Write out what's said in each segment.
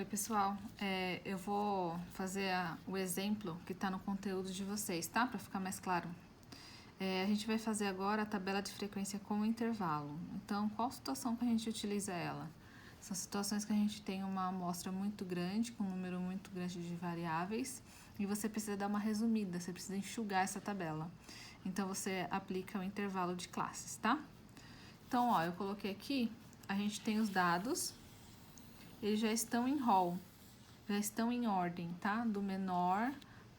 Oi, pessoal. Eu vou fazer o exemplo que está no conteúdo de vocês, tá? Para ficar mais claro. A gente vai fazer agora a tabela de frequência com intervalo. Então, qual situação que a gente utiliza ela? São situações que a gente tem uma amostra muito grande, com um número muito grande de variáveis, e você precisa dar uma resumida, você precisa enxugar essa tabela. Então, você aplica o intervalo de classes, tá? Então, ó, eu coloquei aqui, a gente tem os dados, eles já estão em rol, já estão em ordem, tá? Do menor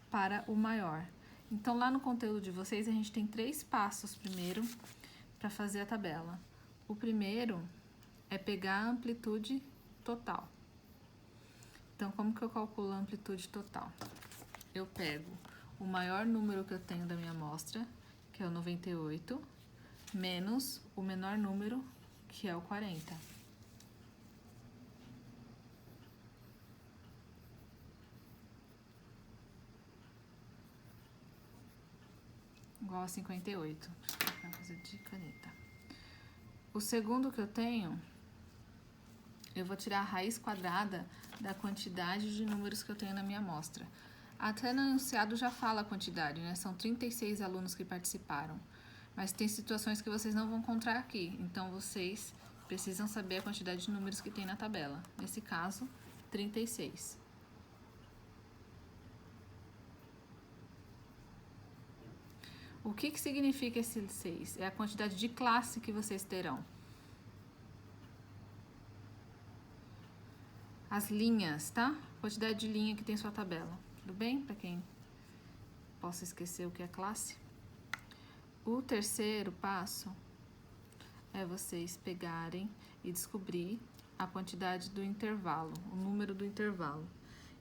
para o maior. Então, lá no conteúdo de vocês, a gente tem 3 passos primeiro para fazer a tabela. O primeiro é pegar a amplitude total. Então, como que eu calculo a amplitude total? Eu pego o maior número que eu tenho da minha amostra, que é o 98, menos o menor número, que é o 40. Igual a 58. Vou fazer de caneta. O segundo que eu tenho, eu vou tirar a raiz quadrada da quantidade de números que eu tenho na minha amostra. Até no enunciado já fala a quantidade, né? São 36 alunos que participaram. Mas tem situações que vocês não vão encontrar aqui. Então, vocês precisam saber a quantidade de números que tem na tabela. Nesse caso, 36. O que significa esse 6? É a quantidade de classe que vocês terão. As linhas, tá? Quantidade de linha que tem sua tabela. Tudo bem? Para quem possa esquecer o que é classe. O terceiro passo é vocês pegarem e descobrir a quantidade do intervalo, o número do intervalo.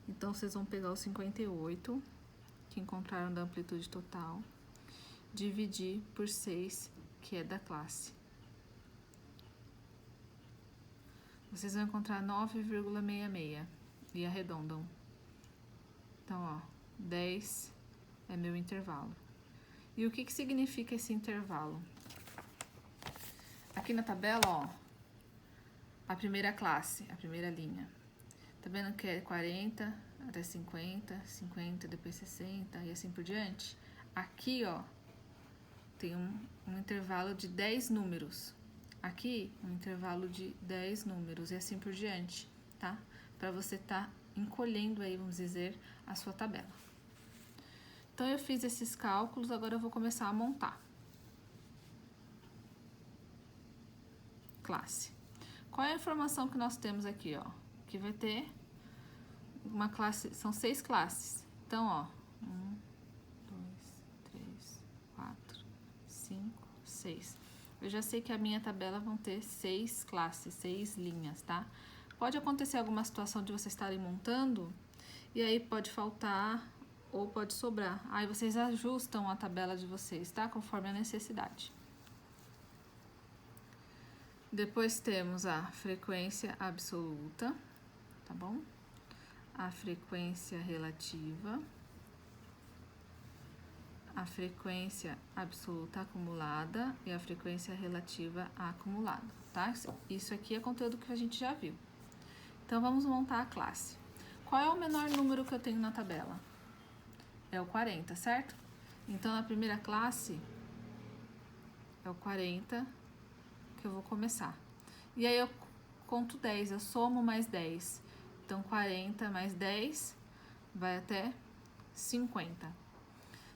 Então, vocês vão pegar o 58, que encontraram da amplitude total, dividir por 6, que é da classe. Vocês vão encontrar 9,66 e arredondam. Então, ó, 10 é meu intervalo. E o que significa esse intervalo? Aqui na tabela, ó, a primeira classe, a primeira linha. Tá vendo que é 40 até 50, 50, depois 60 e assim por diante? Aqui, ó, tem um intervalo de 10 números. Aqui, um intervalo de 10 números e assim por diante, tá? Para você tá encolhendo aí, vamos dizer, a sua tabela. Então, eu fiz esses cálculos, agora eu vou começar a montar. Classe. Qual é a informação que nós temos aqui, ó? Que vai ter uma classe, são 6 classes. Então, ó, 1, 2, 3, 4, 5, 6. Eu já sei que a minha tabela vão ter 6 classes, 6 linhas, tá? Pode acontecer alguma situação de vocês estarem montando e aí pode faltar ou pode sobrar. Aí vocês ajustam a tabela de vocês, tá? Conforme a necessidade. Depois temos a frequência absoluta, tá bom? A frequência relativa, a frequência absoluta acumulada e a frequência relativa acumulada, tá? Isso aqui é conteúdo que a gente já viu. Então, vamos montar a classe. Qual é o menor número que eu tenho na tabela? É o 40, certo? Então, na primeira classe, é o 40 que eu vou começar. E aí, eu conto 10, eu somo mais 10. Então, 40 mais 10 vai até 50.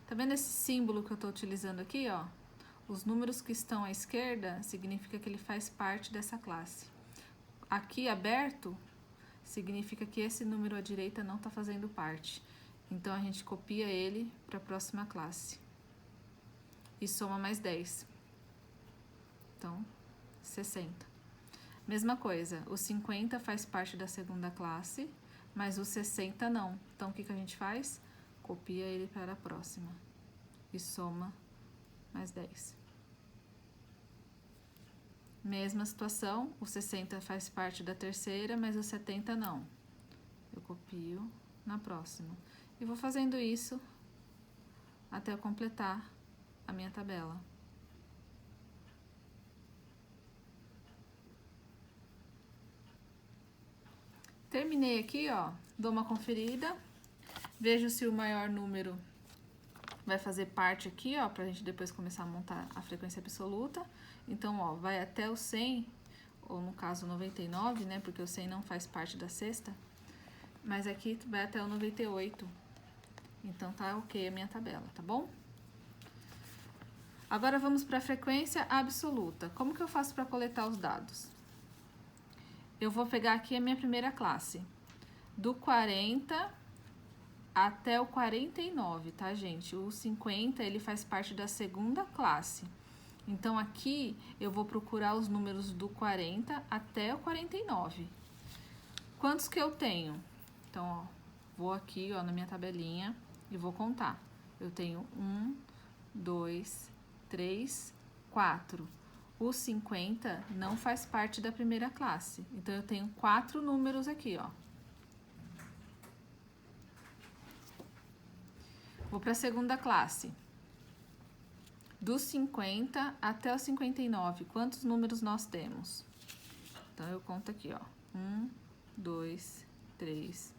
Tá vendo esse símbolo que eu tô utilizando aqui, ó? Os números que estão à esquerda significa que ele faz parte dessa classe. Aqui aberto significa que esse número à direita não tá fazendo parte. Então, a gente copia ele para a próxima classe. E soma mais 10. Então, 60. Mesma coisa, o 50 faz parte da segunda classe, mas o 60 não. Então, o que a gente faz? Copia ele para a próxima e soma mais 10. Mesma situação, o 60 faz parte da terceira, mas o 70 não. Eu copio na próxima. E vou fazendo isso até eu completar a minha tabela. Terminei aqui, ó, dou uma conferida, vejo se o maior número vai fazer parte aqui, ó, pra gente depois começar a montar a frequência absoluta. Então, ó, vai até o 100, ou no caso 99, né, porque o 100 não faz parte da sexta, mas aqui vai até o 98. Então, tá ok a minha tabela, tá bom? Agora vamos para a frequência absoluta. Como que eu faço para coletar os dados? Eu vou pegar aqui a minha primeira classe, do 40 até o 49, tá, gente? O 50, ele faz parte da segunda classe. Então, aqui eu vou procurar os números do 40 até o 49. Quantos que eu tenho? Então, ó, vou aqui, ó, na minha tabelinha e vou contar. Eu tenho 1, 2, 3, 4. O 50 não faz parte da primeira classe. Então, eu tenho 4 números aqui, ó. Vou para a segunda classe. Do 50 até o 59, quantos números nós temos? Então, eu conto aqui, ó. 1, 2, 3,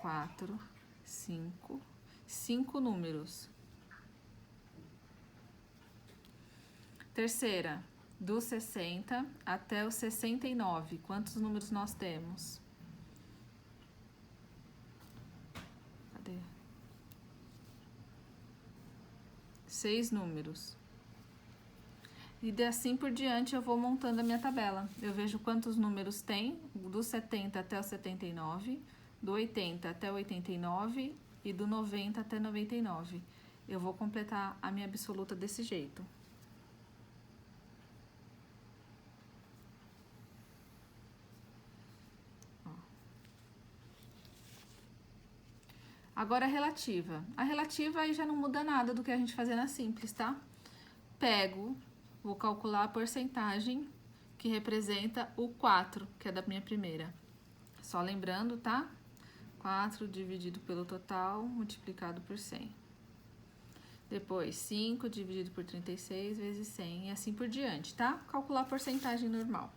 4, 5. 5 números. Terceira, do 60 até o 69, quantos números nós temos? Cadê? 6 números. E assim por diante eu vou montando a minha tabela. Eu vejo quantos números tem, do 70 até o 79, do 80 até o 89 e do 90 até 99. Eu vou completar a minha absoluta desse jeito. Agora a relativa. A relativa aí já não muda nada do que a gente fazia na simples, tá? Pego, vou calcular a porcentagem que representa o 4, que é da minha primeira. Só lembrando, tá? 4 dividido pelo total, multiplicado por 100. Depois, 5 dividido por 36 vezes 100 e assim por diante, tá? Calcular a porcentagem normal.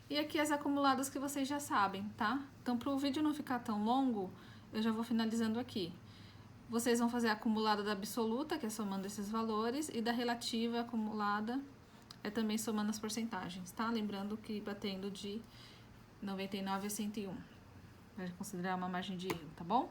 E aqui as acumuladas que vocês já sabem, tá? Então, para o vídeo não ficar tão longo, eu já vou finalizando aqui. Vocês vão fazer a acumulada da absoluta, que é somando esses valores, e da relativa acumulada é também somando as porcentagens, tá? Lembrando que batendo de 99 a 101. Vai considerar uma margem de erro, tá bom?